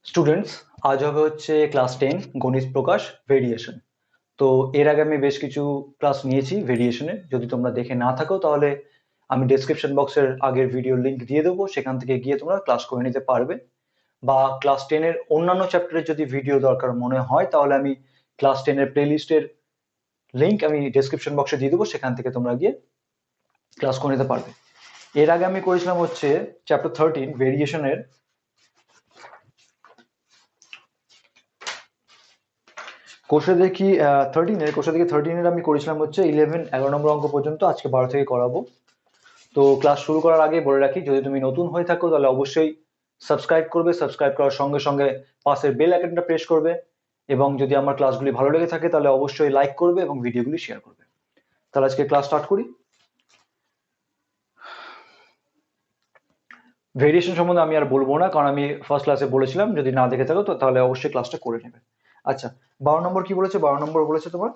Students, আজ হবে হচ্ছে ক্লাস 10 গণিত প্রকাশ ভেরিয়েশন। তো এর আগে আমি বেশ কিছু ক্লাস নিয়েছি ভেরিয়েশনের। যদি তোমরা দেখে না থাকো তাহলে আমি ডেসক্রিপশন বক্সের আগের ভিডিও লিংক দিয়ে দেবো, সেখান থেকে গিয়ে তোমরা ক্লাস করে নিতে পারবে। বা ক্লাস 10 এর অন্যান্য চ্যাপ্টারের যদি ভিডিও দরকার মনে হয় তাহলে আমি ক্লাস 10 এর প্লেলিস্টের লিংক আমি ডেসক্রিপশন বক্সে দিয়ে দেবো, সেখান থেকে তোমরা গিয়ে ক্লাস করে নিতে পারবে। এর আগে আমি করেছিলাম হচ্ছে চ্যাপ্টার 13 ভেরিয়েশনের কোষে দেখি 13 এর আমি করেছিলাম হচ্ছে 11 নম্বর অঙ্ক পর্যন্ত। আজকে 12 থেকে করাবো। তো ক্লাস শুরু করার আগে বলে রাখি, যদি তুমি নতুন হয়ে থাকো তাহলে অবশ্যই সাবস্ক্রাইব করবে, সাবস্ক্রাইব করার সঙ্গে সঙ্গে পাশের বেল আইকনটা প্রেস করবে, এবং যদি আমার ক্লাসগুলি ভালো লেগে থাকে তাহলে অবশ্যই লাইক করবে এবং ভিডিওগুলি শেয়ার করবে। তাহলে আজকে ক্লাস স্টার্ট করি। ভেরিয়েশন সম্বন্ধে আমি আর বলবো না, কারণ আমি ফার্স্ট ক্লাসে বলেছিলাম, যদি না দেখে থাকো তো তাহলে অবশ্যই ক্লাসটা করে নেবে। আচ্ছা, 12 নম্বর কি বলেছে? 12 নম্বর বলেছে তোমার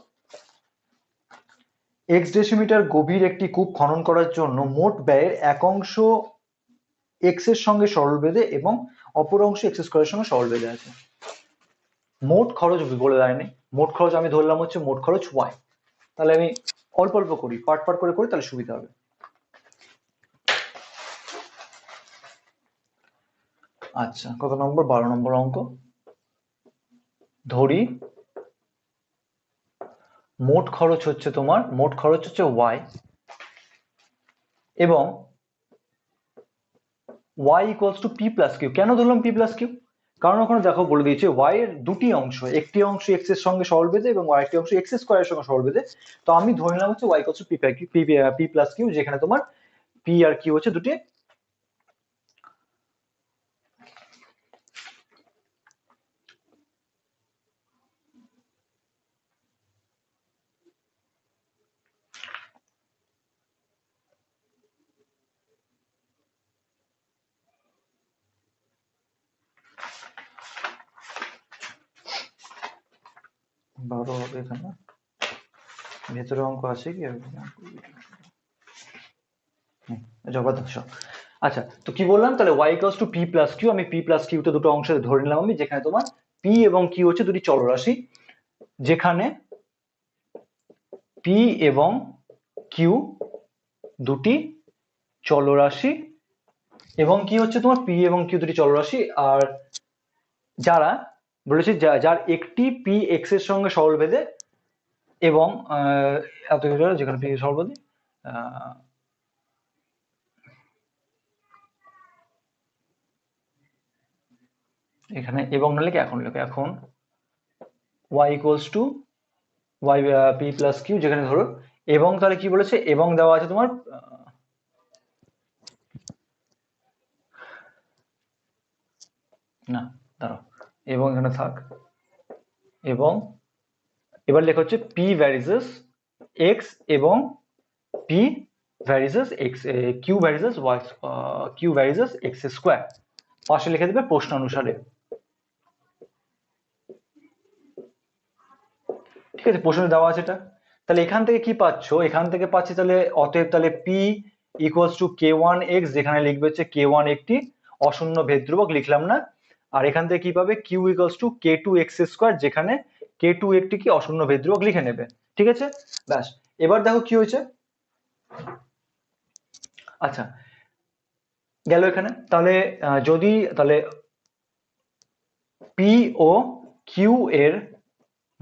এক্স ডেসিমিটার গভীর একটি কূপ খনন করার জন্য মোট ব্যয়ের এক অংশ এক্স এর সঙ্গে সরল বেঁধে এবং অপর অংশ এক্স স্কোয়ারের সঙ্গে সরল বেঁধে আছে। মোট খরচ বলে দেয়নি, মোট খরচ আমি ধরলাম হচ্ছে মোট খরচ ওয়াই। তাহলে আমি অল্প অল্প করি, পার্ট পার্ট করে করি, তাহলে সুবিধা হবে। আচ্ছা, কত নম্বর? 12 নম্বর অঙ্ক। ধরি মোট খরচ হচ্ছে ওয়াই, এবং y equals to p plus q. কেন ধরলাম পি প্লাস কিউ? কারণ ওখানে দেখো বলে দিয়েছে y এর দুটি অংশ, একটি অংশ এক্স এর সঙ্গে সরল বেঁধে এবং আরেকটি অংশ এক্স স্কোয়ারের সঙ্গে সরল বেঁধে। তো আমি ধরে নিলাম হচ্ছে y equals to p plus q, যেখানে তোমার পি আর কিউ হচ্ছে দুটি বারো হবে এখানে, ভেতরে অঙ্ক আছে কি? জবরদস্ত। আচ্ছা, তো কি বললাম? তাহলে y equals to p plus q, আমি পি প্লাস কিউ তে দুটো অংশ ধরে নিলাম আমি, যেখানে তোমার পি এবং কিউ হচ্ছে দুটি চলরাশি, যেখানে পি এবং কিউ দুটি চলরাশি, এবং কি হচ্ছে তোমার পি এবং কিউ দুটি চলরাশি, আর যারা বলেছে যার একটি পি এক্স এর সঙ্গে সরল বেঁধে এবং এত যেখানে পি সরল বেঁধে এখানে এবং না লিখে এখন লিখে, এখন y equals to y p plus q, যেখানে ধরো এবং, তাহলে কি বলেছে? এবং দেওয়া আছে তোমার না, দাঁড়াও, এবং এখানে থাক, এবং এবার লেখা হচ্ছে পি ভ্যারিজেস এক্স এবং p varies x, q varies y, q varies x square. পাশে লিখে দেবে প্রশ্ন অনুসারে। ঠিক আছে, প্রশ্নে দেওয়া আছে এটা। তাহলে এখান থেকে কি পাচ্ছ? এখান থেকে পাচ্ছি তাহলে অতএব তাহলে P equals to k one x, যেখানে লিখবে হচ্ছে কে ওয়ান একটি অশূন্য ভেদ ধ্রুবক, লিখলাম না। আর এখান থেকে কি পাবে? Q equals to k two x square, যেখানে কে টু একটি কি অশূন্য ভেদ ধ্রুবক, লিখে নেবে। ঠিক আছে, ব্যাস। এবার দেখো কি হয়েছে। আচ্ছা, গেল এখানে। তাহলে যদি তাহলে পি ও কিউ এর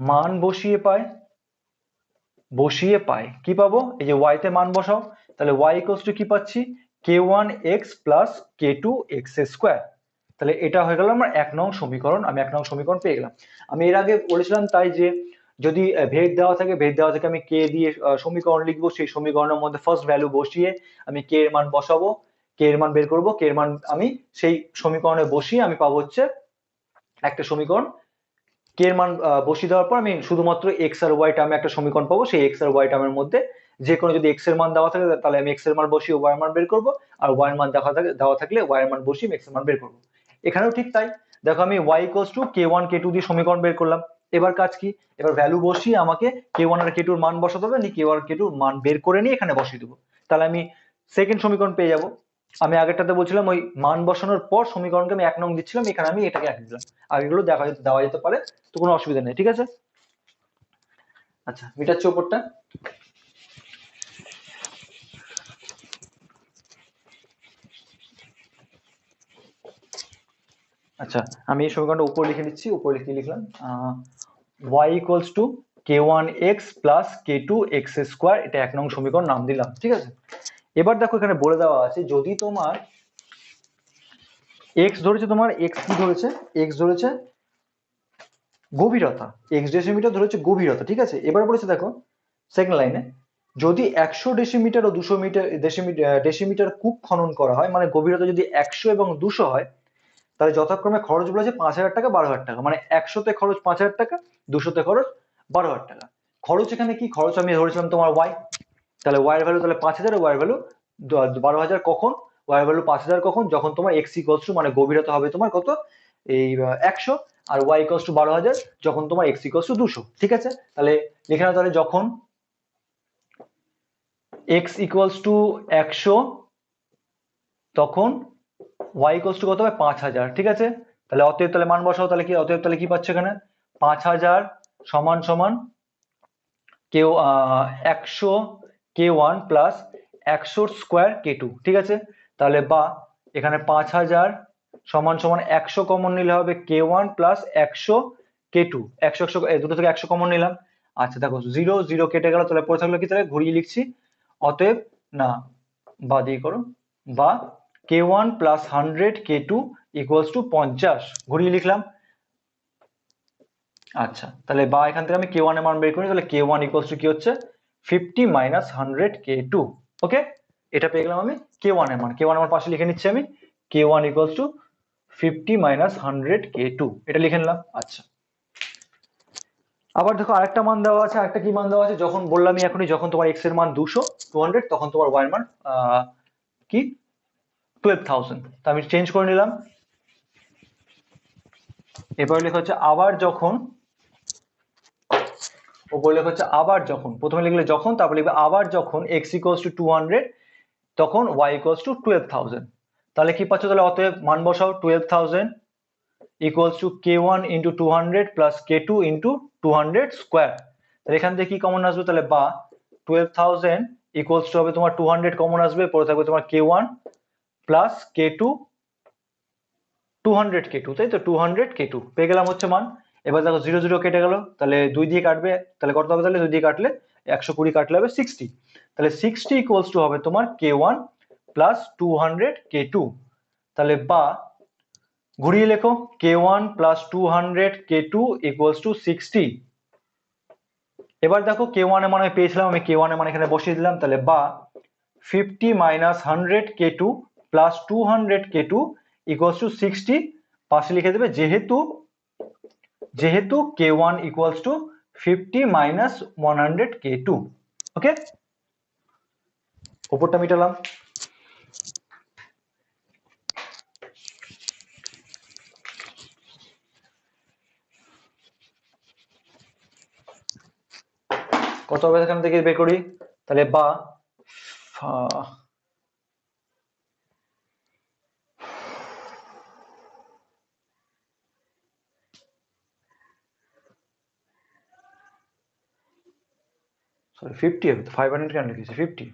মান বসিয়ে পাই কি পাবো? এই যে ওয়াই তে মান বসাও, তাহলে ওয়াই ইকুয়ালস টু কি পাচ্ছি? কে ওয়ান এক্স প্লাস কে টু এক্স স্কোয়ার। তাহলে এটা হয়ে গেল আমার 1 নং সমীকরণ। আমি 1 নং সমীকরণ পেয়ে গেলাম। আমি এর আগে বলেছিলাম তাই যে যদি ভেদ দেওয়া থাকে আমি কে দিয়ে সমীকরণ লিখবো, সেই সমীকরণের মধ্যে ফার্স্ট ভ্যালু বসিয়ে আমি কে এর মান বসাবো, কে এর মান বের করবো, কে এর মান আমি সেই সমীকরণে বসিয়ে আমি পাবো হচ্ছে একটা সমীকরণ। কে এর মান বসিয়ে দেওয়ার পর আমি শুধুমাত্র এক্স আর ওয়াই টার্মে একটা সমীকরণ পাবো। সেই এক্স আর ওয়াই টার্মের মধ্যে যে কোনো যদি এক্স এর মান দেওয়া থাকে তাহলে আমি এক্স এর মান বসিয়ে ওয়াই এর মান বের করবো, আর ওয়াই এর মান দেওয়া থাকলে ওয়াই এর মান বসিয়ে এক্স এর মান বের করবো। এখানেও ঠিক তাই। দেখো আমি y equals to k one k two দিয়ে সমীকরণ বের করলাম। এবার কাজ কি? এবার ভ্যালু বসিয়ে আমাকে কে ওয়ান আর কে টুর মান বসাতে হবে, কে ওয়ান কে টুর মান বের করে নিয়ে এখানে বসিয়ে দেবো। তাহলে আমি সেকেন্ড সমীকরণ পেয়ে যাবো। আমি আগেরটাতে বলছিলাম ওই মান বসানোর পর সমীকরণকে আমি 1 নং দিচ্ছিলাম, এখানে আমি এটাকে 1 দিলাম। আগেগুলো দেওয়া যেতে পারে, তো কোনো অসুবিধা নেই, ঠিক আছে। আচ্ছা, মিটাচ্ছি ওপরটা। আচ্ছা, আমি এই সমীকরণটা উপর লিখে নিচ্ছি। উপর লিখে লিখলাম y equals two k1x plus k2x square, এটা 1 নং সমীকরণ নাম দিলাম, ঠিক আছে। এবার দেখো এখানে বলে দেওয়া আছে যদি তোমার x ধরেছে, তোমার x কি ধরেছে, x ধরেছে গভীরতা, x ডেসিমিটার ধরেছে গভীরতা, ঠিক আছে। এবার বলেছে দেখো সেকেন্ড লাইনে, যদি 100 ডেসিমিটার ও 200 মিটার ডেসিমিটার কূপ খনন করা হয়, মানে গভীরতা যদি 100 এবং 200 হয়, তাহলে যথাক্রমে খরচ বলেছে 5,000 টাকা 12,000 টাকা, মানে 100তে খরচ 5,000 টাকা, 200তে খরচ 12,000 টাকা। খরচ এখানে কি খরচ আমি ধরেছিলাম তোমার y, তাহলে y এর ভ্যালু তাহলে 5,000 আর y এর ভ্যালু 12,000। কখন y এর ভ্যালু 5,000? কখন? যখন তোমার x ইকুয়ালস টু মানে গভীরতা হবে তোমার কত, এই 100, আর y ইকুয়ালস টু 12,000 যখন তোমার x ইকুয়ালস টু 200, ঠিক আছে। তাহলে লিখে নাও, তাহলে যখন x ইকুয়ালস টু 100 তখন y ইকুয়ালস টু কত হবে 5,000, ঠিক আছে। তাহলে অতএব তাহলে মান বসাও, তাহলে কি অতএব তাহলে কি পাচ্ছ এখানে 5,000 সমান সমান কেউ 100 k1 প্লাস 100 স্কোয়ার k2, ঠিক আছে। তাহলে বা এখানে 5,000 সমান সমান 100 কমন নিলে হবে k1 প্লাস 100 k2, 100 100 এই দুটো থেকে 100 কমন নিলাম। আচ্ছা দেখো 0 0 কেটে গেল, তাহলে পড়ে থাকলো কি, তাহলে ঘুরিয়ে লিখছি, অতএব না বা দিয়ে করো, বা k1 plus 100 k2 equals to 50, ঘুরিয়ে লিখলাম। আচ্ছা, তাহলে বা এখান থেকে আমি k1 এর মান বের করি, তাহলে k1 ইকুয়ালস টু কি হচ্ছে 50 মাইনাস 100 k2, ওকে। এটা পেয়ে গেলাম আমি k1 এর মান। k1 এর মান পাশে লিখে নিচ্ছি আমি, k1 equals to 50 minus 100 k2, এটা লিখে নিলাম। আচ্ছা, আবার দেখো আরেকটা মান দেওয়া আছে, আরেকটা কি মান দেওয়া আছে, যখন বললামই এখনই, যখন তোমার x এর মান 200 তখন তোমার y এর মান কি 12,000। তো আমি চেঞ্জ করে নিলাম। এবার লেখা হচ্ছে আবার যখন, ওপরে লেখা হচ্ছে আবার যখন, প্রথমে লিখলে যখন, তারপর লিখবে আবার যখন x ইকুয়ালস টু 200 তখন y ইকুয়ালস টু 12,000। তাহলে কি পাচ্ছ, তাহলে অতএব মান বসাও, 12,000 equals to k1 into 200 plus k2 into 200 square. তাহলে এখান থেকে কি কমন আসবে, তাহলে বা 12,000 ইকুয়ালস টু হবে তোমার 200 কমন আসবে, পরে থাকবে তোমার k1 প্লাস k2 200 k2, তাই তো 200 k2 পেয়ে গেলাম হচ্ছে মান। এবার দেখো 0 0 কেটে গেল, তাহলে 2 দিয়ে কাটবে, তাহলে কত হবে, তাহলে 2 দিয়ে কাটলে 120 কাটলে হবে 60, তাহলে 60 ইকুয়ালস টু হবে তোমার k1 প্লাস 200 k2। তাহলে বা ঘুরিয়ে লেখো, k1 plus 200 k2 equals to 60। এবার দেখো k1 এর মান আমি পেয়েছিলাম, আমি k1 এর মান এখানে বসিয়ে দিলাম, তাহলে বা 50 minus 100 k2 plus 200 k2 equals to 60, পাশে লিখে দেবে, যেহেতু k1 equals to 50 minus 100 k2, ওকে। উপরটা মিটালাম। কত হবে এখান থেকে বের করি, তাহলে বা সরি 50 হবে, 500 কেন লিখেছি 50।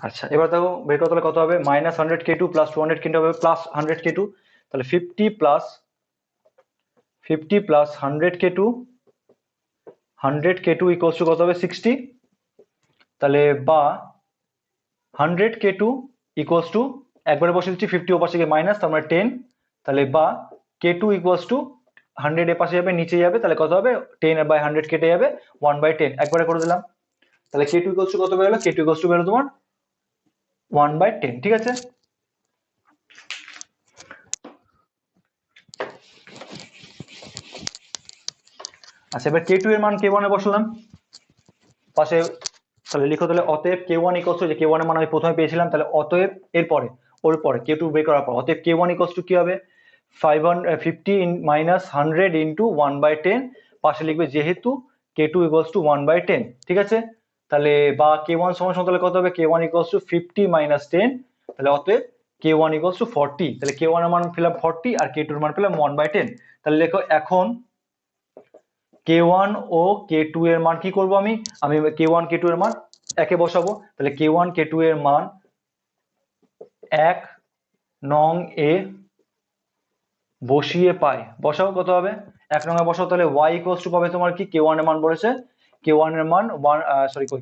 আচ্ছা, এবার দেখো বের করতে হলে কত হবে, মাইনাস 100 k2 প্লাস 200 k2 হবে প্লাস 100 k2, তাহলে 50 plus 100 k2, 100 k2 equals to কত হবে 60। তাহলে বা 100 k2 ইকুয়ালস টু, একবারে বসে দিচ্ছি 50 ও পাশে গিয়ে মাইনাস, তার মানে 10, তাহলে বা k2 ইকুয়ালস টু 100 এর পাশে যাবে নিচে যাবে, তাহলে কত হবে 10 বাই 100 কেটে যাবে 1/10, একবারে করে দিলাম। তাহলে k2 ইকুয়ালস টু কত বেরোলো, k2 ইকুয়ালস টু বেরোলো তোমার 1/10, ঠিক আছে। আচ্ছা, এবার k2 এর মান k1 এ বসালাম পাশে, তাহলে লিখো, তাহলে অতএব k1 ইকুয়ালস টু, যে k1 এর মান আমি প্রথমে পেয়েছিলাম, তাহলে অতএব এরপরে ওর পরে k2 বের করার পর অতএব k1 ইকুয়ালস টু কি হবে 550 মাইনাস 100 ইন্টু 1/10, পাশে লিখবে যেহেতু k2 ইকুয়ালস টু 1/10, ঠিক আছে। তাহলে বা k1 সমান সমান তাহলে কত হবে, k1 ইকুয়ালস টু 50 মাইনাস 10 তাহলে অতএব k1 ইকুয়ালস টু 40, তাহলে k1 এর মান পেলাম 40 আর k2 এর মান পেলাম 1/10। তাহলে লেখো এখন k1 ও k2 এর মান কি করব আমি আমি k1 k2 এর মান একে বসাবো। তাহলে k1 k2 এর মান 1 নং এ বসিয়ে পাই, বসাও কত হবে 1 নং এ বসাও। তাহলে y ইকুয়ালস টু পাবে তোমার কি k1 এর মান বলেছে, k1 এর মান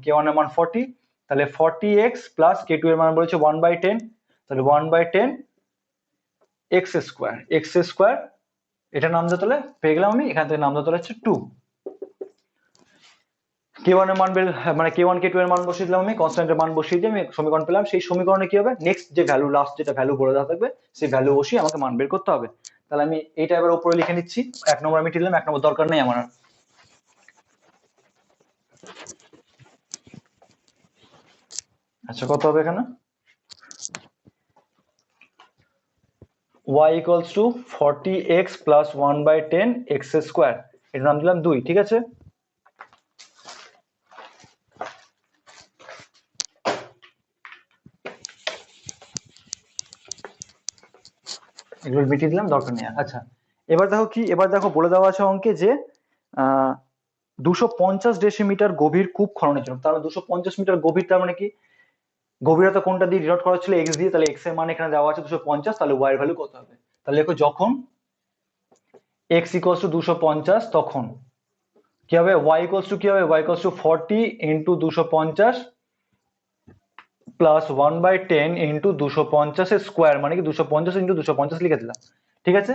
k1 এর মান 40, তাহলে 40x প্লাস k2 এর মান বলেছে 1/10, তাহলে 1/10 x স্কোয়ার, x স্কোয়ার এটা নাম দাও, তাহলে পেয়ে গেলাম আমি এখান থেকে নাম দাও তাহলে হচ্ছে 2। k1 এর মান মানে k1 k2 এর মান বসিয়ে দিলাম, আমি কনস্ট্যান্টের মান বসিয়ে দিয়ে আমি সমীকরণ পেলাম। সেই সমীকরণে কি হবে, নেক্সট যে ভ্যালু, লাস্ট যেটা ভ্যালু বলে দেওয়া থাকবে সেই ভ্যালু বসিয়ে আমাকে মান বের করতে হবে। তাহলে আমি এইটা এবার উপরে লিখে নিচ্ছি, 1 নম্বর আমি দিলাম, 1 নম্বর দরকার নেই আমার। আচ্ছা কত হবে এখানে, y equals two 40x plus 1/10 x square, এটার নাম দিলাম 2, ঠিক আছে। এগুলো মিটিয়ে দিলাম, দরকার নেই। আচ্ছা এবার দেখো কি, এবার দেখো বলে দেওয়া আছে অঙ্কে যে 250 ডেসিমিটার গভীর কূপ খননের জন্য, তাহলে 250 মিটার গভীর, তার মানে কি গভীরতা কোনটা দিয়ে ডিনোট করা ছিল, x দিয়ে, তাহলে x এর মান এখানে দেওয়া আছে 250, তাহলে y এর ভ্যালু কত হবে, তাহলে দেখো যখন x ইকুয়ালস টু 250 তখন কি হবে, y ইকুয়ালস টু কি হবে, y equals two 40 into 250 plus 1/10 into 250 এর স্কোয়ার, মানে কি 250 ইন্টু 250 লিখে দিলাম, ঠিক আছে।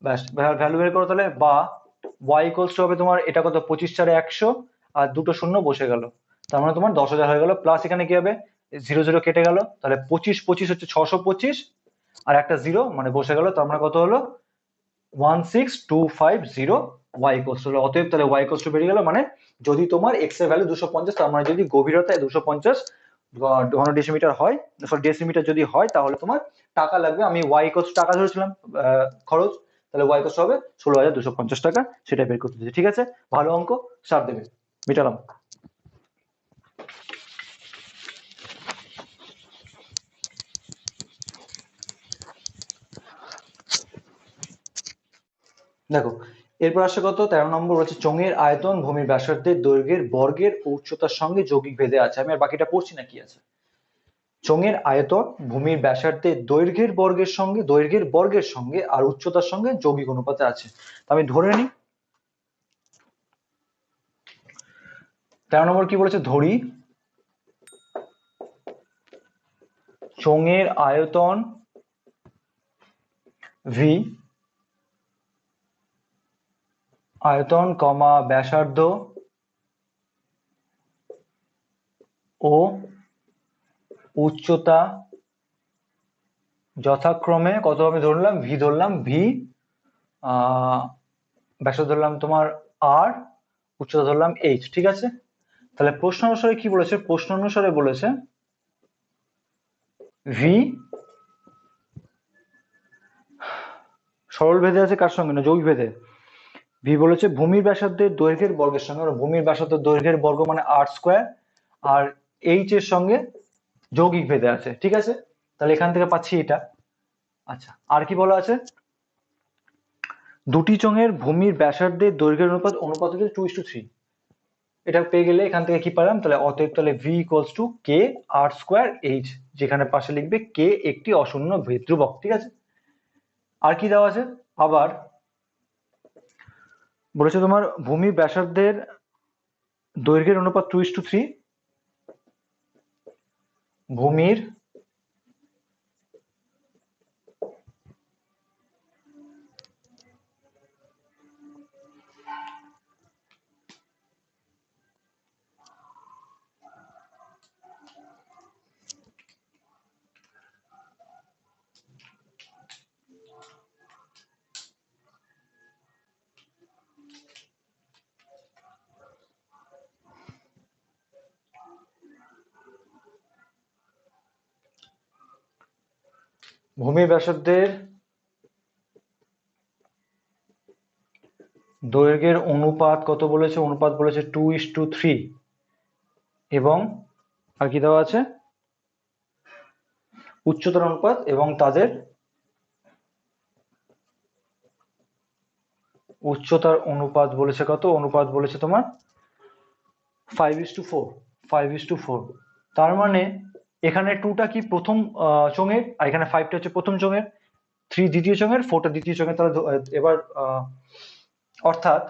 ব্যাস ভ্যালু বের করো তাহলে, বা y ইকুয়ালস টু হবে তোমার এটা কত 25 4 100 আর দুটো শূন্য বসে গেল, তার মানে তোমার 10,000 হয়ে গেল, প্লাস এখানে কি হবে 0 0 কেটে গেল, তাহলে 25 25 হচ্ছে 625 আর একটা 0 মানে বসে গেল, তার মানে কত হলো 16250 y ইকুয়ালস টু, অতএব তাহলে y ইকুয়ালস টু বেরিয়ে গেল, মানে যদি তোমার x এর ভ্যালু 250, তার মানে যদি গভীরতা 250 ঘন ডেসিমিটার হয়, সরি ডেসিমিটার যদি হয়, তাহলে তোমার টাকা লাগবে, আমি y ইকুয়ালস টাকা ধরেছিলাম খরচ, তাহলে y ইকুয়ালস হবে 16,250 টাকা, সেটা বের করতে দিচ্ছি, ঠিক আছে। ভালো অঙ্ক, সার দেবে, মিটালাম। দেখো এরপর আসছে কত 13 নম্বর, হচ্ছে চোঙের আয়তন ভূমির ব্যাসার্ধের দৈর্ঘ্যের বর্গের ও উচ্চতার সঙ্গে যৌগিক ভেদে আছে। আমি আর বাকিটা পড়ছি না কি আছে, চোঙের আয়তন ভূমির ব্যাসার্ধের দৈর্ঘ্যের বর্গের সঙ্গে আর উচ্চতার সঙ্গে যৌগিক অনুপাতে আছে। আমি ধরে নিই 13 নম্বর কি বলেছে, ধরি চোঙের আয়তন ভি, আয়তন কমা ব্যাসার্ধ ও উচ্চতা যথাক্রমে কত, আমি ধরলাম ভি, ধরলাম ভি, ব্যাসার্ধ ধরলাম তোমার আর, উচ্চতা ধরলাম এইচ, ঠিক আছে। তাহলে প্রশ্ন অনুসারে কি বলেছে, প্রশ্ন অনুসারে বলেছে ভি সরল ভেদে আছে কার সঙ্গে না যৌগিক ভেদে, ভি বলেছে ভূমির ব্যাসার্ধের দৈর্ঘ্যের বর্গের সঙ্গে, ভূমির ব্যাসার্ধ দৈর্ঘ্যের বর্গ মানে আর স্কোয়ার, আর এইচ এর সঙ্গে যৌগিক ভেদে আছে, ঠিক আছে। তাহলে এখান থেকে পাচ্ছি এটা। আচ্ছা আর কি বলা আছে, দুটি চোঙের ভূমির ব্যাসার্ধের দৈর্ঘ্যের অনুপাত, অনুপাত হচ্ছে 2:3, এটা পেয়ে গেলে এখান থেকে কি পেলাম, তাহলে অতএব তাহলে v equals to k r square h, যেখানে পাশে লিখবে কে একটি অশূন্য ধ্রুবক, ঠিক আছে। আর কি দেওয়া আছে, আবার বলেছে তোমার ভূমির ব্যাসার্ধের দৈর্ঘ্যের অনুপাত 2:3, ভূমির ভূমির ব্যাসার্ধের দৈর্ঘ্যের অনুপাত কত বলেছে, অনুপাত বলেছে 2:3, এবং আর কি দেওয়া আছে উচ্চতার অনুপাত এবং তাদের উচ্চতার অনুপাত বলেছে কত? অনুপাত বলেছে তোমার 5:4। 5:4। তার মানে এখানে 2টা কি প্রথম চোঙের, আর এখানে 5টা হচ্ছে প্রথম চোঙের, 3 দ্বিতীয় চোঙের, 4টা দ্বিতীয় চোঙের। তাহলে এবার অর্থাৎ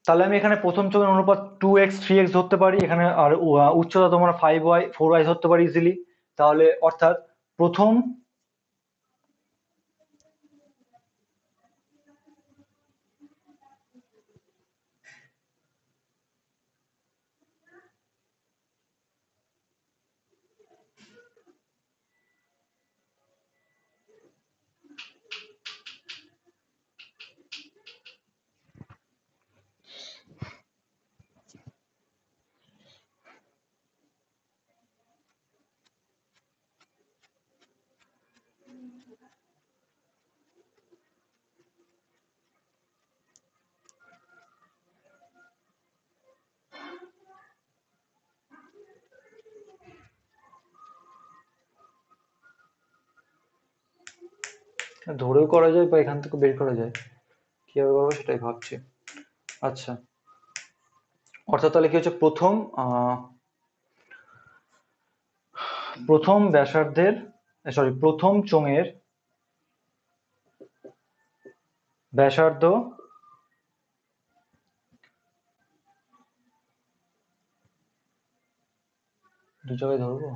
তাহলে আমি এখানে প্রথম চোঙের অনুপাত 2x 3x ধরতে পারি এখানে, আর উচ্চতা তোমার 5y 4y ধরতে পারি ইজিলি। তাহলে অর্থাৎ প্রথম ধরেও করা যায় বা এখান থেকে বের করা যায়, কিভাবে করবো সেটাই ভাবছি। আচ্ছা, অর্থাৎ তাহলে কি হচ্ছে, প্রথম ব্যাসার্ধের, সরি, প্রথম চোঙের ব্যাসার্ধ দু জায়গায় ধরবো।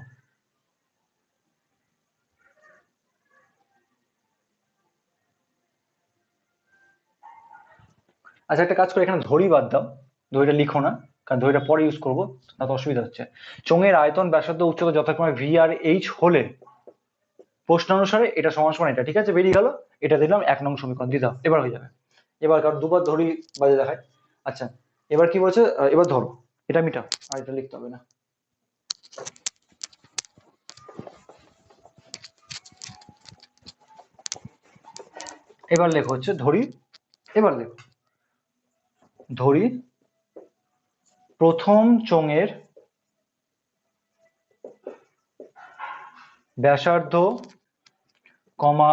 আচ্ছা, একটা কাজ করে এখানে ধরি বাদ দাও, ধরিটা লিখো না, কারণ ধরিটা পরে ইউজ করবো, না তো অসুবিধা হচ্ছে। চোঙের আয়তন, ব্যাসার্ধ, উচ্চতা যথাক্রমে ভি আর এইচ হলে প্রশ্নানুসারে এটা সমান সমান এটা। ঠিক আছে, বেরিয়ে গেল। এটা দিলাম 1 নং সমীকরণ, দিয়ে দাও, এবার হয়ে যাবে। এবার কারণ দুবার ধরি বাজে দেখায়। আচ্ছা, এবার কি বলছে, এবার ধরো এটা মিটাও, আর এটা লিখতে হবে না। এবার লেখো হচ্ছে ধরি, এবার লেখো ধরি প্রথম চোঙের ব্যাসার্ধ কমা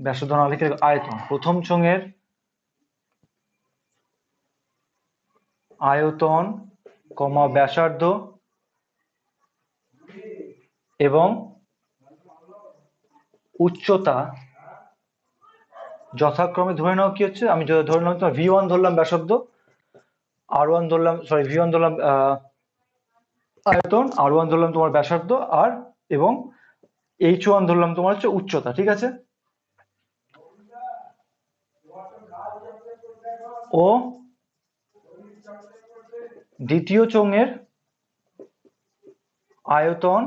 ব্যাসার্ধ না লিখে আয়তন, প্রথম চোঙের আয়তন কমা ব্যাসার্ধ এবং উচ্চতা যথাক্রমে ধরে নাও কি হচ্ছে, আমি ধরে নাও তোমার V1 ধরলাম ব্যাসার্ধ, R1 ধরলাম, সরি V1 ধরলাম আয়তন, R1 ধরলাম তোমার ব্যাসার্ধ, আর এবং H1 ধরলাম তোমার হচ্ছে উচ্চতা। ঠিক আছে, ও দ্বিতীয় চোঙের আয়তন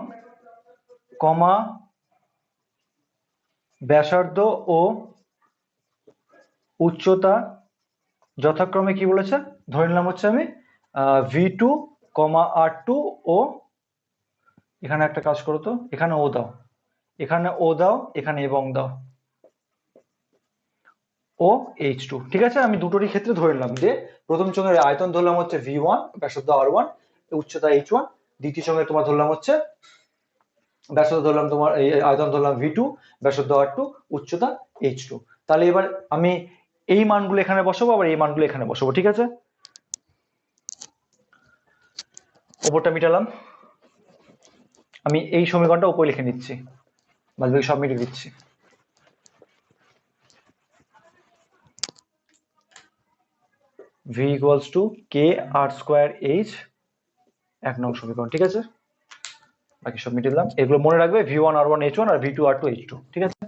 কমা ব্যাসার্ধ ও উচ্চতা যথাক্রমে কি বলেছে, ধরে নিলাম হচ্ছে আমি V2 R2 ও এখানে একটা কাজ করো তো, এখানে ও দাও, এখানে ও দাও, এখানে এবং দাও, ও H2। ঠিক আছে, আমি দুটোরই ক্ষেত্রে ধরে নিলাম যে প্রথম চোঙের আয়তন ধরলাম হচ্ছে V1, ব্যাসার্ধ R1, উচ্চতা H1। দ্বিতীয় চোঙে তোমার ধরলাম হচ্ছে ব্যাসার্ধ ধরলাম তোমার, এই আয়তন ধরলাম V2, ব্যাসার্ধ R2, উচ্চতা H2। তাহলে এবার আমি এই মানগুলো এখানে বসাবো, আবার এই মানগুলো এখানে বসাবো। ঠিক আছে, ওপরটা মিটালাম, আমি এই সমীকরণটা উপরে লিখে নিচ্ছি, বাকি সব মিটিয়ে দিচ্ছি। V equals to K R square H, 1 নং সমীকরণ। ঠিক আছে, বাকি সব মিটিয়ে দিলাম। এগুলো মনে রাখবে, V1 R1 H1 আর V2 R2 H2। ঠিক আছে,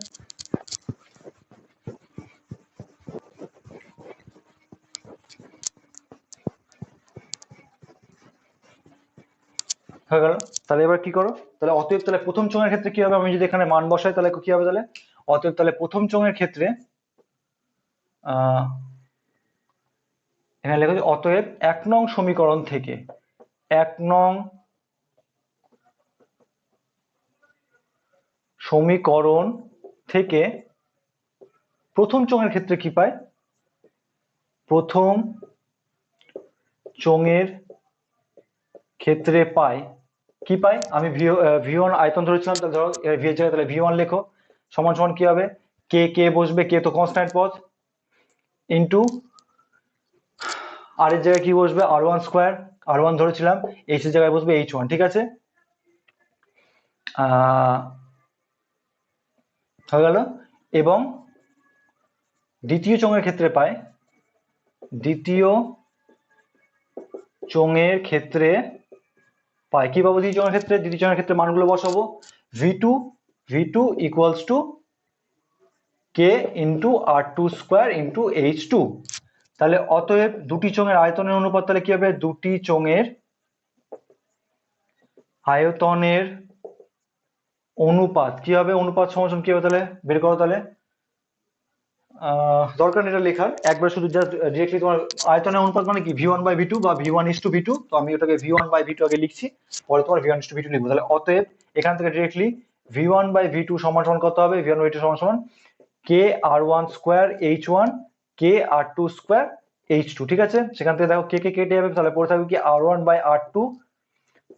হয়ে গেল। তাহলে এবার কি করো, তাহলে অতএব তাহলে প্রথম চোঙের ক্ষেত্রে কি হবে, আমি যদি এখানে মান বসাই তাহলে কি হবে, তাহলে অতএব তাহলে প্রথম চোঙের ক্ষেত্রে এখানে লেখা আছে অতএব 1 নং সমীকরণ থেকে 1 নং সমীকরণ থেকে প্রথম চোঙের ক্ষেত্রে কি পায়, প্রথম চোঙের ক্ষেত্রে পায় কি পাই আমি ভি1 আয়তন ধরেছিলাম, তাহলে ধরো ভি এর জায়গায় তাহলে ভি1 লেখো, সমান সমান কি হবে, কে কে বসবে, কে তো কনস্ট্যান্ট পদ, ইন্টু আর এর জায়গায় কি বসবে আর1 স্কোয়ার, আর1 ধরেছিলাম, এইচ এর জায়গায় বসবে এইচ1, ঠিক আছে। হয়ে গেল। এবং দ্বিতীয় চোঙের ক্ষেত্রে পাই, দ্বিতীয় চোঙের ক্ষেত্রে পাই কি পাবো, দ্বিতীয় চোঙের ক্ষেত্রে, দ্বিতীয় চোঙের ক্ষেত্রে মানগুলো বসাবো, V two equals to K into আর2 স্কোয়ার ইন্টু এইচ2। তাহলে অতএব দুটি চোঙের আয়তনের অনুপাত তাহলে কি হবে, দুটি চোঙের আয়তনের অনুপাত কি হবে, অনুপাত সমান কি হবে, তাহলে বের করো তাহলে। দরকার নেই এটা লেখার, একবার শুধু জাস্ট ডিরেক্টলি তোমার আয়তনের অনুপাত মানে কি v1/v2 বা v1:v2, তো আমি ওটাকে v1/v2 আগে লিখছি, পরে তোমার v1:v2 লিখবো। তাহলে অতএব এখান থেকে ডিরেক্টলি v1/v2 সমান সমান কত হবে, v1/v2 সমান সমান কে আর1 স্কোয়ার এইচ1 কে আর2 স্কোয়ার এইচ2, ঠিক আছে। সেখান থেকে দেখো কে কে কেটে যাবে, তাহলে পড়ে থাকবে কি r1/r2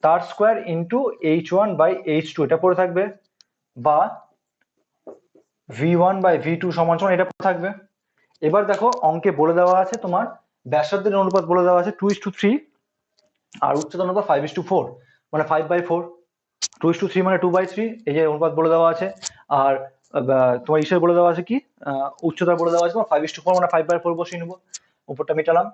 তার স্কোয়ার ইন্টু h1/h2, এটা পড়ে থাকবে, বা v1/v2 সমান সমান এটা পড়ে থাকবে। এবার দেখো অঙ্কে বলে দেওয়া আছে তোমার ব্যাসার্ধের অনুপাত বলে দেওয়া আছে 2:3 আর উচ্চতার অনুপাত 5:4, মানে 5/4, 2:3 মানে 2/3, এই যে অনুপাত বলে দেওয়া আছে। আর তোমার ইসের বলে দেওয়া আছে কি, উচ্চতা বলে দেওয়া আছে 5:4 মানে 5/4 বসিয়ে নেবো, উপরটা মিটালাম।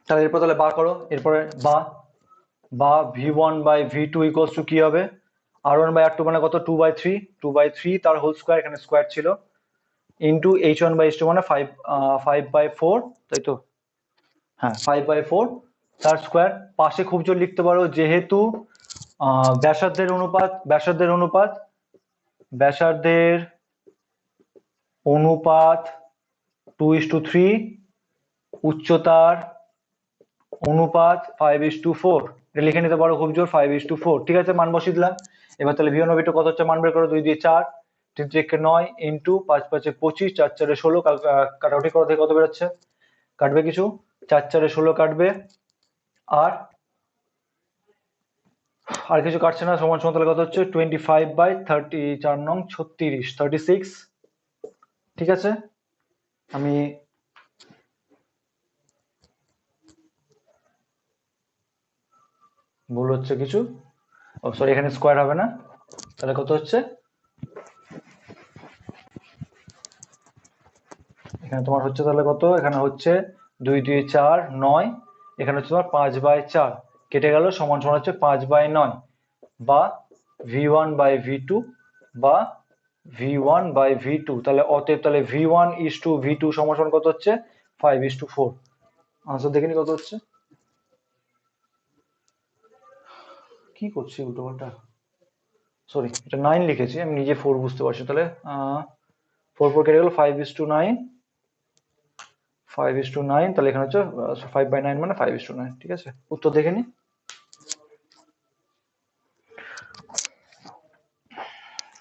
তাহলে এরপর তাহলে বার করো, এরপরে বা v1/v2 ইকুয়ালস টু কি হবে, r1/r2 মানে কত 2/3 তার হোল স্কোয়ার, এখানে স্কোয়ার ছিল, ইন্টু h1/h2 মানে 5/4, তাই তো, হ্যাঁ 5/4 তার স্কোয়ার। পাশে খুব জোর লিখতে পারো, যেহেতু ব্যাসার্ধের অনুপাত 2:3, উচ্চতার অনুপাত 5:4, এটা লিখে নিতে পারো খুব জোর 5:4, ঠিক আছে। মান বসিয়ে দিলাম। এবার তাহলে v1/v2 কত হচ্ছে, মান বের করো, 2 দিয়ে 4, 3 থেকে 9 ইন্টু 5 5 25, 4 4 16, কাটাকুটি করো থেকে কত বেরোচ্ছে, কাটবে কিছু, 4 4 16 কাটবে, আর কিছু কাটছে না, সমান সমান তাহলে কত হচ্ছে 25/30, 4 নং 36, 36, ঠিক আছে। আমি ভুল হচ্ছে কিছু, ও সরি, এখানে স্কোয়ার হবে না, তাহলে কত হচ্ছে, এখানে তোমার হচ্ছে তাহলে কত, এখানে হচ্ছে 2 2 4 9, এখানে হচ্ছে তোমার 5/4 কেটে গেল, সমান সমান হচ্ছে 5/9, বা v1/v2 বা v1/v2, তাহলে অতএব তাহলে v1:v2 সমান সমান কত হচ্ছে 5:4। আনসার দেখে নি কত হচ্ছে, কি করছি উল্টো পাল্টা, সরি এটা 9 লিখেছি আমি, নিজে 4 বুঝতে পারছি, তাহলে 4 কেটে গেল, 5:9, 5:9, তাহলে এখানে হচ্ছে 5/9 মানে 5:9, ঠিক আছে। উত্তর দেখে নি,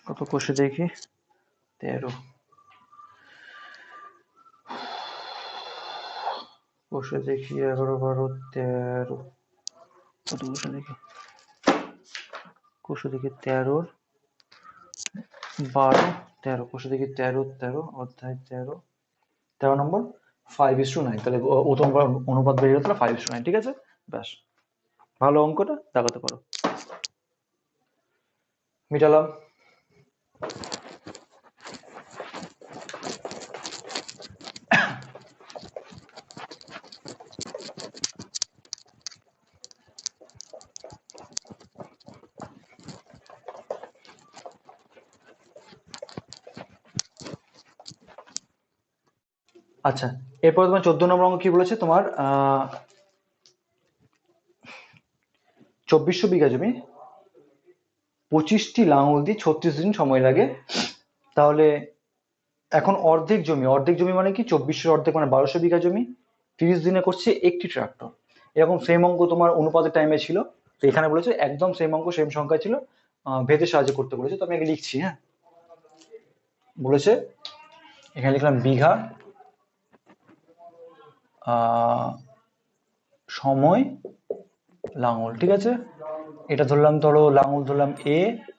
কত কষে দেখি, 13, কষে দেখি 11 12 13, কত কষে দেখি, কষে দেখি 13 12 13, কষে দেখি 13 13, অধ্যায় 13 নম্বর 5:9, তাহলে উত্তম অনুপাত বেরিয়ে গেল, তাহলে 5:9, ঠিক আছে। ব্যাস, ভালো অঙ্কটা দেখাতে পারো, মিটালাম। আচ্ছা, এরপর তোমার 14 নম্বর অঙ্ক কি বলেছে, তোমার 2400 বিঘা জমি, 25টি লাঙল দিয়ে 36 দিন সময় লাগে, তাহলে এখন অর্ধেক জমি মানে কি 2400 অর্ধেক মানে 1200 বিঘা জমি 30 দিনে করছে একটি ট্রাক্টর। এরকম সেম অঙ্ক তোমার অনুপাতের টাইমে ছিল, তো এখানে বলেছে একদম সেম অঙ্ক সেম সংখ্যা ছিল, ভেদের সাহায্যে করতে বলেছে, তো আমি আগে লিখছি। হ্যাঁ, বলেছে এখানে লিখলাম বিঘা সময় লাঙল, ঠিক আছে। এটা ধরলাম, ধরো লাঙল ধরলাম এ,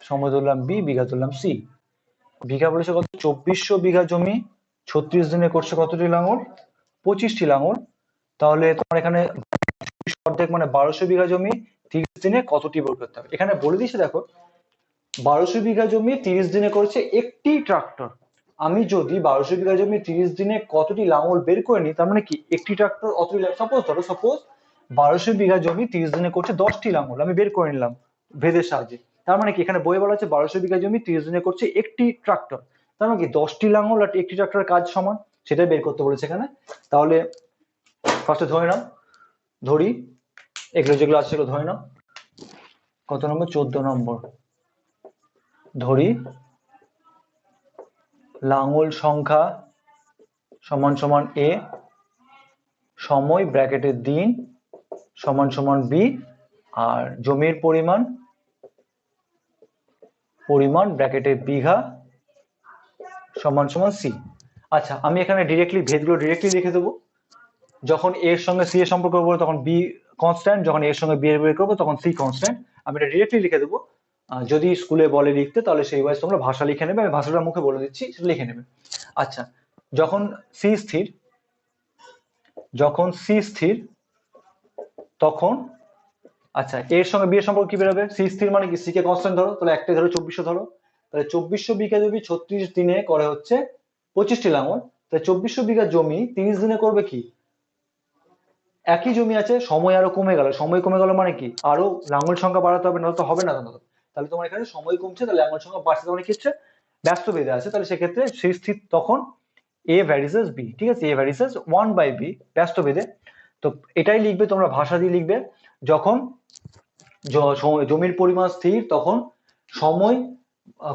সময় ধরলাম বি, বিঘা ধরলাম সি। বিঘা বলেছে কত? 2400 বিঘা জমি 36 দিনে করছে কতটি লাঙল? 25টি লাঙল। তাহলে তোমার এখানে অর্ধেক মানে 1200 বিঘা জমি 30 দিনে কতটি বের করতে হবে? এখানে বলে দিয়েছে দেখো, 1200 বিঘা জমি 30 দিনে করেছে একটি ট্রাক্টর। আমি যদি 1200 বিঘা জমি 30 দিনে কতটি লাঙল বের করে নিই, তার মানে কি একটি ট্রাক্টর অতটি, সাপোজ 1200 বিঘা জমি 30 দিনে করছে 10টি লাঙল, আমি বের করে নিলাম ভেদের সাহায্যে। তার মানে কি এখানে বইয়ে বলা আছে 1200 বিঘা জমি 30 দিনে করছে একটি ট্রাক্টর, তার মানে কি 10টি লাঙল আর একটি ট্রাক্টরের কাজ সমান, সেটাই বের করতে বলেছে এখানে। তাহলে ফার্স্টে ধরে নাও, ধরি এগুলো যেগুলো আছে সেগুলো ধরে নাও। কত নম্বর? 14 নম্বর। ধরি লাঙল সংখ্যা সমান সমান এ, সময় ব্র্যাকেটের দিন সমান সমান বি, আর জমির পরিমাণ ব্র্যাকেটের বিঘা সমান সমান সি। আচ্ছা, আমি এখানে ডিরেক্টলি ভেদগুলো ডিরেক্টলি লিখে দেবো। যখন এর সঙ্গে সি এর সম্পর্ক করবো তখন বি কনস্ট্যান্ট, যখন এর সঙ্গে বি এর বের করবো তখন সি কনস্ট্যান্ট। আমি এটা ডিরেক্টলি লিখে দেবো। যদি স্কুলে বলে লিখতে তাহলে সেই ওয়াইজ তোমরা ভাষা লিখে নেবে, আমি ভাষাটা মুখে বলে দিচ্ছি, সেটা লিখে নেবে। আচ্ছা, যখন সি স্থির, যখন সি স্থির তখন, আচ্ছা এর সঙ্গে বি এর সম্পর্ক কি বেরোবে? সি স্থির মানে কি? সি কে কনস্ট্যান্ট ধরো, তাহলে একটাই ধরো 2400 ধরো। তাহলে 2400 বিঘা জমি 36 দিনে করে হচ্ছে 25টি লাঙল। তাহলে 2400 বিঘা জমি 30 দিনে করবে কি? একই জমি আছে, সময় আরো কমে গেল। সময় কমে গেল মানে কি আরো লাঙল সংখ্যা বাড়াতে হবে, না তো হবে না। তাহলে তোমার এখানে সময় কমছে, তাহলে লাঙল সংখ্যা বাড়ছে, তোমার কি হচ্ছে? ব্যস্ত বেঁধে আছে, তাহলে সেক্ষেত্রে সেই স্থির তখন এ ভ্যারিসেস বি, ঠিক আছে, এ ভ্যারিসেস 1/b ব্যস্ত বেঁধে। তো এটাই লিখবে তোমরা, ভাষা দিয়ে লিখবে। যখন জমির পরিমাণ স্থির তখন সময়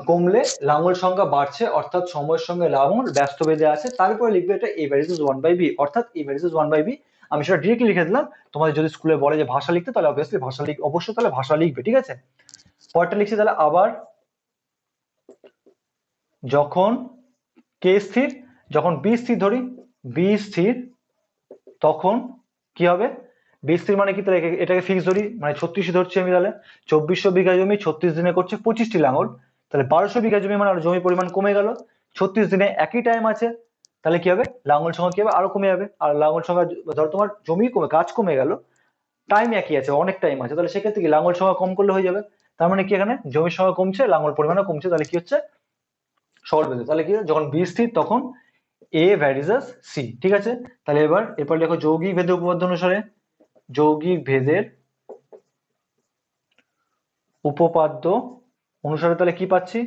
কমলে লাঙল সংখ্যা বাড়ছে, অর্থাৎ সময়ের সঙ্গে লাঙল ব্যস্ত বেঁধে আছে, তারপরে লিখবে এটা এ ভ্যারিসেস 1/b, অর্থাৎ এ ভ্যারিসেস 1/b। আমি সেটা ডিরেক্টলি লিখে দিলাম। তোমাদের যদি স্কুলে বলে যে ভাষা লিখতে, তাহলে অবভিয়াসলি ভাষা অবশ্যই তাহলে ভাষা লিখবে, ঠিক আছে। পরেরটা লিখছি তাহলে, আবার যখন কে স্থির, যখন বি স্থির ধরি, বি স্থির তখন কি হবে? বি স্থির মানে কি? তাহলে এটাকে ফিক্স ধরি, মানে 36 ধরছি আমি। তাহলে 2400 বিঘা জমি 36 দিনে করছে 25টি লাঙল। তাহলে 1200 বিঘা জমি মানে জমির পরিমাণ কমে গেল, 36 দিনে একই টাইম আছে, তাহলে কি হবে? লাঙল সংখ্যা কি হবে? আরো কমে যাবে। আর লাঙল সংখ্যা, ধরো তোমার জমি কমে কাজ কমে গেল, টাইম একই আছে, অনেক টাইম আছে, তাহলে সেক্ষেত্রে কি লাঙল সংখ্যা কম করলে হয়ে যাবে। তার মানে কি এখানে জমির সংখ্যা কমছে, লাঙল পরিমাণও কমছে, তাহলে কি হচ্ছে? সরল বেঁধে। তাহলে কি যখন বি স্থির তখন এ ভ্যারিসেস সি, ঠিক আছে। তাহলে এরপর লেখো যৌগিক ভেদের উপপাদ্য অনুসারে, যৌগিক ভেদের উপপাদ্য অনুসারে তাহলে কি পাচ্ছি?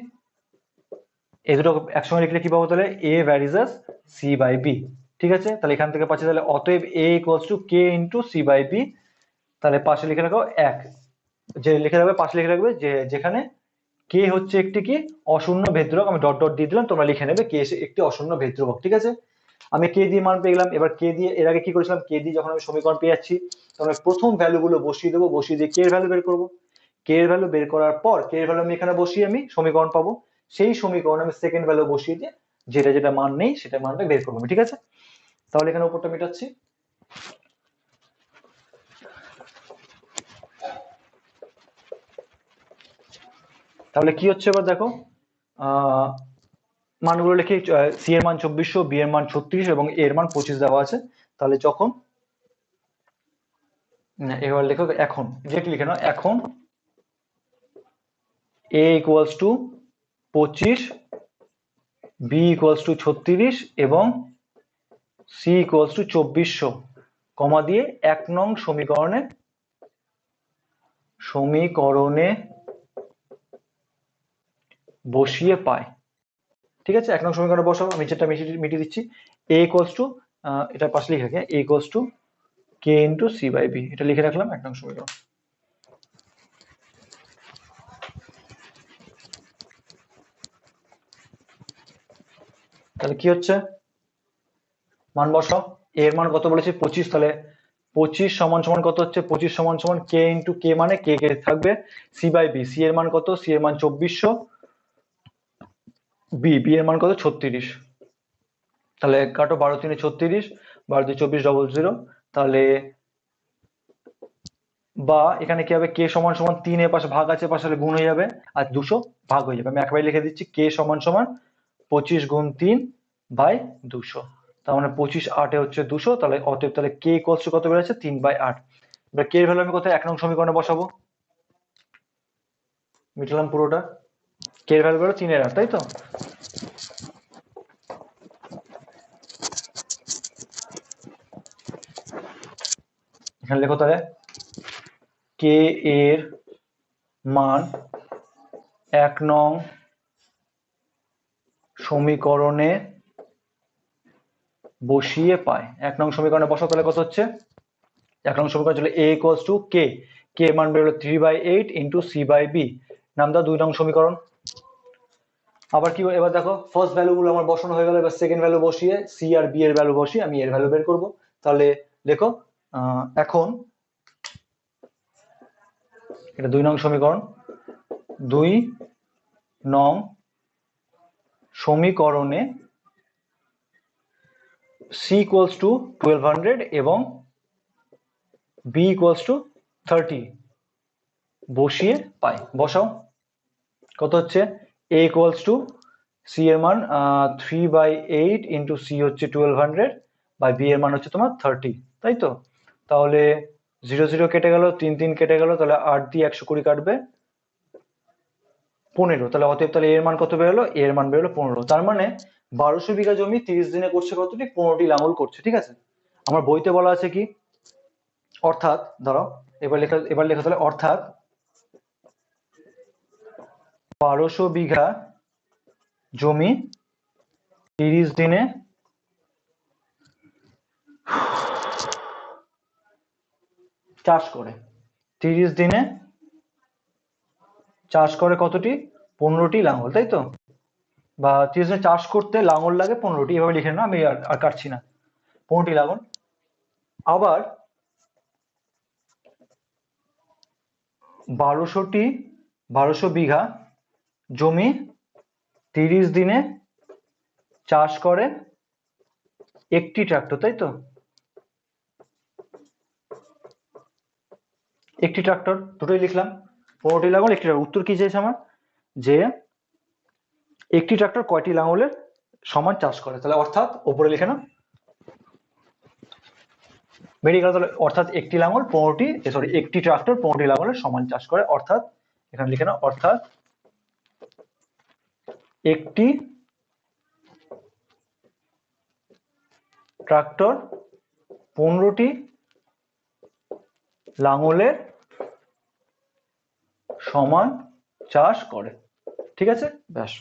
এই দুটো একসঙ্গে লিখলে কি পাবো? তাহলে A varies as C by B, ঠিক আছে। তাহলে এখান থেকে পাচ্ছি তাহলে অতএব A equals to K into C by B. তাহলে পাশে লিখে রাখো এক, যে লিখে রাখবে পাশে লিখে রাখবে যে যেখানে কে হচ্ছে একটি কি অশূন্য ভেদ্যক, আমি ডট ডট দিয়ে দিলাম, তোমরা লিখে নেবে কে একটি অশূন্য ভেদ্যক, ঠিক আছে। আমি কে দিয়ে মান পেয়ে গেলাম। এবার কে দিয়ে, এর আগে কি করেছিলাম, কে দিয়ে যখন আমি সমীকরণ পেয়ে যাচ্ছি তখন প্রথম ভ্যালু গুলো বসিয়ে দেবো, বসিয়ে দিয়ে কে এর ভ্যালু বের করবো। কে এর ভ্যালু বের করার পর কে এর ভ্যালু আমি এখানে বসিয়ে আমি সমীকরণ পাবো, সেই সমীকরণ আমি সেকেন্ড ভ্যালু বসিয়ে দিয়ে যেটা যেটা মান নেই সেটা মানটা বের করবো, ঠিক আছে। তাহলে এখানে উপরটা মেটাচ্ছি। তাহলে কি হচ্ছে এবার দেখো, মানগুলো লিখে, সি এর মান 2400, বি এর মান 36 এবং এ এর মান 25 দেওয়া আছে। তাহলে যখন, না এবার লেখো এখন, যেটি লিখে নাও, এখন A equals to 25, B equals to 36 এবং সি ইকুয়ালস টু 2400, কমা দিয়ে 1 নং সমীকরণে বসিয়ে পায়, ঠিক আছে। 1 নং সমীকরণে বসাবো, আমি যেটা মিটিয়ে দিচ্ছি। এ ইকুয়ালস টু, এটা পাশে লিখে রাখি, A equals to K into C by B, এটা লিখে রাখলাম 1 নং সমীকরণ। তাহলে কি হচ্ছে, মান বসাও। এর মান কত বলেছি? 25, তাহলে 25 সমান সমান কত হচ্ছে? 25 সমান সমান কে ইন্টু কে, মানে কে কে থাকবে সি বাই বি। সি এর মান কত? সি এর মান 2400, বি এর মান কত? 36। তাহলে কাটো, 12 3 36, 12 2 24 00। তাহলে বা এখানে কি হবে? কে সমান সমান 3 এর পাশে ভাগ আছে, পাশে গুণ হয়ে যাবে, আর 200 ভাগ হয়ে যাবে। আমি একবারে লিখে দিচ্ছি, কে সমান সমান 25 গুণ 3 বাই 200। তার মানে 25 8 হচ্ছে 200। তাহলে অতএব তাহলে কে ইকুয়ালস টু কত বেরোচ্ছে? 3/8। এবার কে এর ভ্যালু আমি কোথায়? 1 নং সমীকরণে বসাবো। মিটালাম পুরোটা। কে এর ভ্যালু বেরো 3/8, তাই তো? এখানে লেখো তাহলে কে এর মান 1 নং সমীকরণে বসিয়ে পায়। 1 নং সমীকরণে বসাও, তাহলে কত হচ্ছে? 1 নং সমীকরণ ছিল a ইকুয়ালস টু কে, কে এর মান বেরোলো 3/8 ইন্টু সি বাই বি। নাম দাও 2 নং সমীকরণ। আবার কি, এবার দেখো ফার্স্ট ভ্যালু গুলো আমার বসানো হয়ে গেল। এবার সেকেন্ড ভ্যালু বসিয়ে সি আর বি এর ভ্যালু বসিয়ে আমি এর ভ্যালু বের করব। তাহলে দেখো এখন এটা 2 নং সমীকরণ। 2 নং সমীকরণে সি ইকুয়ালস টু 1200 এবং বি ইকুয়ালস টু 30 বসিয়ে পাই। বসাও, কত হচ্ছে? a ইকুয়ালস টু সি এর মান 3/8 ইন্টু সি হচ্ছে 1200 বাই বি এর মান হচ্ছে তোমার 30, তাই তো? তাহলে 0 0 কেটে গেল, 3 3 কেটে গেল, তাহলে 8 দিয়ে 120 কাটবে 15। তাহলে অতএব তাহলে এর মান কত বেরোলো? এর মান বেরোলো 15। তার মানে 1200 বিঘা জমি 30 দিনে করছে কতটি? 15টি লাঙল করছে। ঠিক আছে, আমার বইতে বলা আছে কি, অর্থাৎ ধরো এবার লেখা তাহলে অর্থাৎ 1200 বিঘা জমি 30 দিনে চাষ করে। 30 দিনে চাষ করে কতটি? 15টি লাঙল, তাই তো? বা 30 দিনে চাষ করতে লাঙল লাগে 15টি, এভাবে লিখে না, আমি আর কাটছি না, 15টি লাঙল। আবার 1200 বিঘা জমি 30 দিনে চাষ করে একটি ট্রাক্টর, তাই তো? একটি ট্রাক্টর, দুটোই লিখলাম। 15টি লাঙল, একটি ট্রাক্টর। উত্তর কি চেয়েছে আমার? যে একটি ট্রাক্টর কয়টি লাঙলের সমান চাষ করে। তাহলে অর্থাৎ ওপরে লিখে নাও, বেরিয়ে গেল। তাহলে অর্থাৎ একটি লাঙল 15টি, সরি, একটি ট্রাক্টর 15টি লাঙলের সমান চাষ করে। অর্থাৎ এখানে লিখে নাও, অর্থাৎ একটি ট্রাক্টর 15টি লাঙলের সমান চাষ করে। ঠিক আছে, ব্যাস,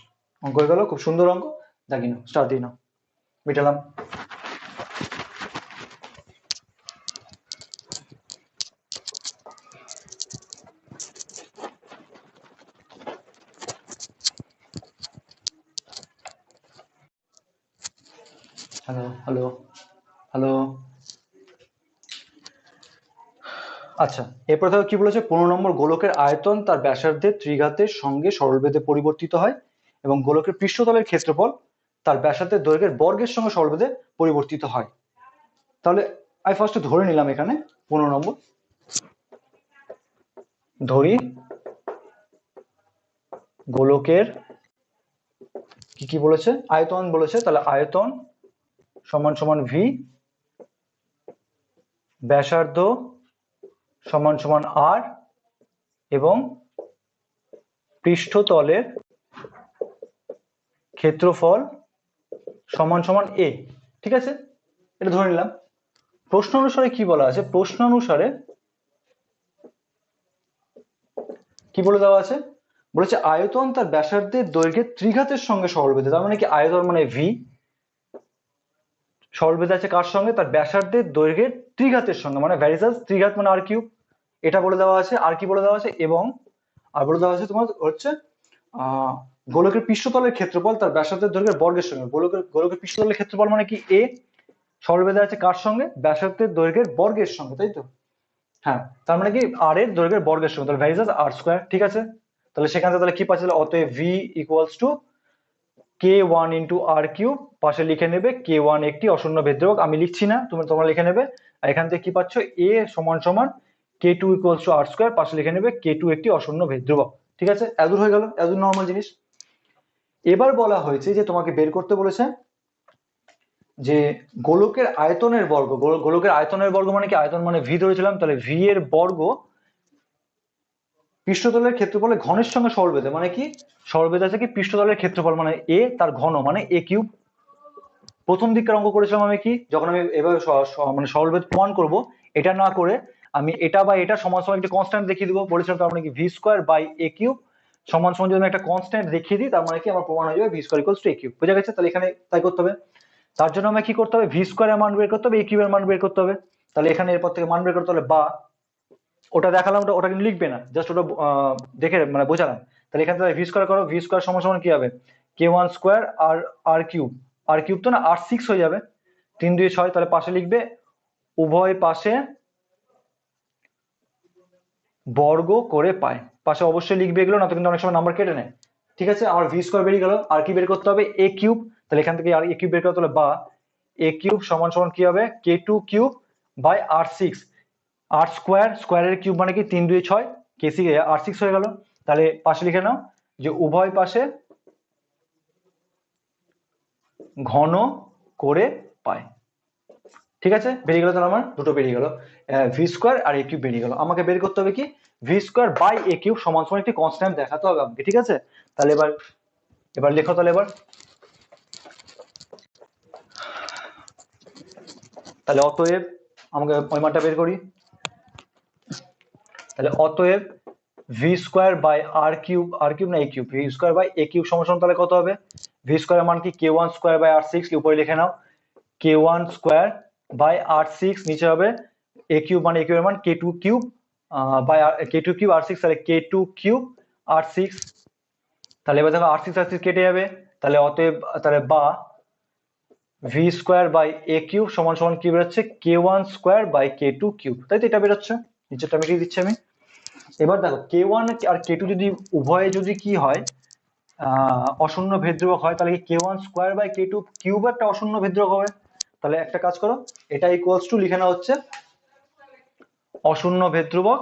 অঙ্ক হয়ে গেল। খুব সুন্দর অঙ্ক। দেখি নাও, স্টার দিয়ে নাও, মিটালাম। Hello hello hello. আচ্ছা, এরপর দেখো কি বলেছে, 15 নম্বর, গোলকের আয়তন তার ব্যাসার্ধের ত্রিঘাতের সঙ্গে সরলভেদে পরিবর্তিত হয় এবং গোলকের পৃষ্ঠতলের ক্ষেত্রফল তার ব্যাসার্ধের দৈর্ঘ্যের বর্গের সঙ্গে সরলভেদে পরিবর্তিত হয়। তাহলে আমি ফার্স্টে ধরে নিলাম, এখানে 15 নম্বর ধরি গোলকের কি কি বলেছে? আয়তন বলেছে। তাহলে আয়তন সমান সমান ভি, ব্যাসার্ধ সমান সমান আর, এবং পৃষ্ঠতলের ক্ষেত্রফল সমান সমান এ। ঠিক আছে, এটা ধরে নিলাম। প্রশ্ন অনুসারে কি বলা আছে? প্রশ্ন অনুসারে কি বলে দেওয়া আছে? বলেছে আয়তন তার ব্যাসার্ধের দৈর্ঘ্যের ত্রিঘাতের সঙ্গে সরলভেদে। তার মানে কি, আয়তন মানে ভি, সরলভেদে আছে কার সঙ্গে? তার ব্যাসার্ধের দৈর্ঘ্যের ত্রিঘাতের সঙ্গে, মানে ভ্যারিজাস ত্রিঘাত মানে আর কিউব, এটা বলে দেওয়া আছে। আর কি বলে দেওয়া আছে? এবং আর বলে দেওয়া আছে তোমার হচ্ছে গোলকের পৃষ্ঠতলের ক্ষেত্রফল তার ব্যাসার্ধের দৈর্ঘ্যের বর্গের সঙ্গে। গোলকের পৃষ্ঠতলের ক্ষেত্রফল মানে কি? এ, সরলরেখা আছে কার সঙ্গে? ব্যাসার্ধের দৈর্ঘ্যের বর্গের সঙ্গে, তাই তো? হ্যাঁ, তার মানে কি আর এর দৈর্ঘ্যের বর্গের সঙ্গে, তাহলে ভ্যারিয়েস আর স্কোয়ার, ঠিক আছে। তাহলে সেখান থেকে তাহলে কি পাচ্ছি, তাহলে অতএব v equals to k1 into r cube, পাশে লিখে নেবে k1 একটি অশূন্য ভেদ্যক, আমি লিখছি না, তোমরা লিখে নেবে। আর এখান থেকে কি পাচ্ছ, a সমান সমান k2 equals to R square, পাশে লিখে নেবে k2 একটি অশূন্য ভেদ্যক, ঠিক আছে। এতদূর হয়ে গেল, এতদূর নর্মাল জিনিস। এবার বলা হয়েছে যে তোমাকে বের করতে বলেছে যে গোলকের আয়তনের বর্গ, গোলকের আয়তনের বর্গ মানে কি, আয়তন মানে ভি ধরেছিলাম, তাহলে ভি এর বর্গ পৃষ্ঠতলের ক্ষেত্রফলের ঘনের সঙ্গে সরলরেখা, মানে কি সরলরেখা আছে কি পৃষ্ঠতলের ক্ষেত্রফল মানে এ, তার ঘন মানে এ কিউব। প্রথম দিককার অঙ্ক করেছিলাম আমি কি, যখন আমি এভাবে মানে সরলরেখা প্রমাণ করব, এটা না করে আমি এটা বা এটা সমান সমান একটা কনস্ট্যান্ট দেখিয়ে দিব বলেছিলাম, তার মানে কি v square by A cube সমান সমান যদি আমি একটা কনস্ট্যান্ট দেখিয়ে দিই, তার মানে কি আমার প্রমাণ হয়ে যাবে V square equals to A cube. বোঝা গেছে? তাহলে এখানে তাই করতে হবে। তার জন্য আমাকে কি করতে হবে, ভি স্কোয়ারের মান বের করতে হবে, এ কিউবের মান বের করতে হবে। তাহলে এখানে এরপর থেকে মান বের করতে হলে বা, ওটা দেখালাম, ওটা কিন্তু লিখবে না, জাস্ট ওটা দেখে মানে বোঝালাম। তাহলে এখান থেকে ভি স্কোয়ার করো, ভি স্কোয়ার সমান সমান কি হবে, k1 স্কোয়ার আর আর কিউব, আর কিউব তো না আর 6 হয়ে যাবে, 3 2 6, তাহলে পাশে লিখবে উভয় পাশে বর্গ করে পায়, পাশে অবশ্যই লিখবে এগুলো, না তো কিন্তু অনেক সময় নাম্বার কেটে নেয়, ঠিক আছে। আমার ভি স্কোয়ার বেরিয়ে গেল, আর কি বের করতে হবে, এ কিউব, তাহলে এখান থেকে আর এ কিউব বের করতে হলে বা এ কিউব সমান সমান কি হবে, k2 cube by r 6, r square, স্কোয়ারের কিউব মানে কি 3 2 6, কেসি আর 6 হয়ে গেল। তাহলে পাশে লিখে নাও যে উভয় পাশে ঘন করে পায়, ঠিক আছে। বেরিয়ে গেল, তাহলে আমার দুটো বেরিয়ে গেল, ভি স্কোয়ার আর এ কিউব বেরিয়ে গেল। আমাকে বের করতে হবে কি, v square by A cube সমান সমান একটি কনস্ট্যান্ট দেখাতে হবে আমাকে, ঠিক আছে। তাহলে এবার এবার লেখো, তাহলে তাহলে অতএব আমাকে ওই মানটা বের করি, তাহলে অতএব V square by R cube, R cube না A cube, V square by A cube সমান সমান তাহলে কত হবে, ভি স্কোয়ার মান কি k1 স্কোয়ার বাই আর 6, উপরে লিখে নাও k1 স্কোয়ার বাই আর 6, নিচে হবে এ কিউব মানে এ কিউবের মান k2 cube by k2 cube আর 6, তাহলে k2 কিউব আর 6, তাহলে এবার দেখো আর 6 আর 6 কেটে যাবে, তাহলে অতএব তাহলে বা v square by A cube সমান সমান কি বেরোচ্ছে, k1 square by k2 cube, তাই তো এটা বেরোচ্ছে, নিচেরটা মিটিয়ে দিচ্ছি আমি। এবার দেখো k1 আর k2 যদি উভয়ে যদি কি হয়, অশূন্য ভেদ্যক হয়, তাহলে k1 square by k2 cube একটা অশূন্য ভেদ্যক হবে। তাহলে একটা কাজ করো, এটা ইকুয়ালস টু লিখে নেওয়া হচ্ছে অশূন্য ভেদ্যক।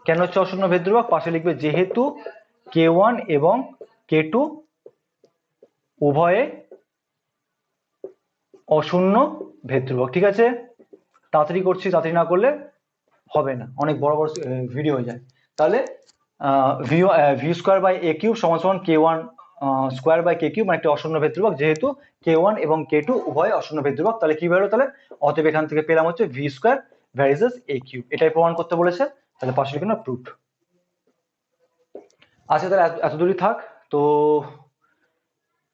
কেন হচ্ছে অশূন্য ভেদ্যক, পাশে লিখবে যেহেতু k1 এবং k2 উভয়ে অশূন্য ভেদ্যক, ঠিক আছে। তাড়াতাড়ি করছি, তাড়াতাড়ি না করলে হবে না, অনেক বড় বড় ভিডিও হয়ে যায়। তাহলে v square by A cube সমান সমান k1 square by K cube, মানে একটা অশূন্য ভেদ্যক, যেহেতু k1 এবং k2 উভয় অশূন্য ভেদ্যক, তাহলে কি বেরোলো, তাহলে অতএব এখান থেকে পেলাম হচ্ছে ভি স্কোয়ার ভ্যারিজেস এ কিউব, এটাই প্রমাণ করতে বলেছে, তাহলে পাশে লিখে নাও প্রুফ। আচ্ছা, তাহলে এতদূরই থাক। তো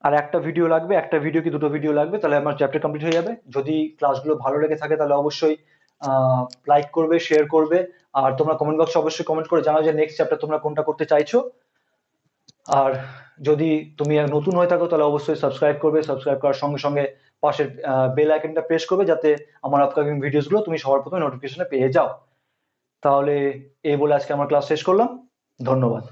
আর একটা ভিডিও লাগবে, একটা ভিডিও কি দুটো ভিডিও লাগবে, তাহলে আমার চ্যাপ্টার কমপ্লিট হয়ে যাবে। যদি ক্লাসগুলো ভালো লেগে থাকে তাহলে অবশ্যই লাইক করবে, শেয়ার করবে, আর তোমরা কমেন্ট বক্সে অবশ্যই কমেন্ট করে জানাও যে নেক্সট চ্যাপ্টার তোমরা কোনটা করতে চাইছো। আর যদি তুমি নতুন হয়ে থাকো তাহলে অবশ্যই সাবস্ক্রাইব করবে, সাবস্ক্রাইব করার সঙ্গে সঙ্গে পাশের বেল আইকনটা প্রেস করবে, যাতে আমার আপকামিং ভিডিওসগুলো তুমি সবার প্রথমে নোটিফিকেশনে পেয়ে যাও। তাহলে এই বলে আজকে আমার ক্লাস শেষ করলাম, ধন্যবাদ।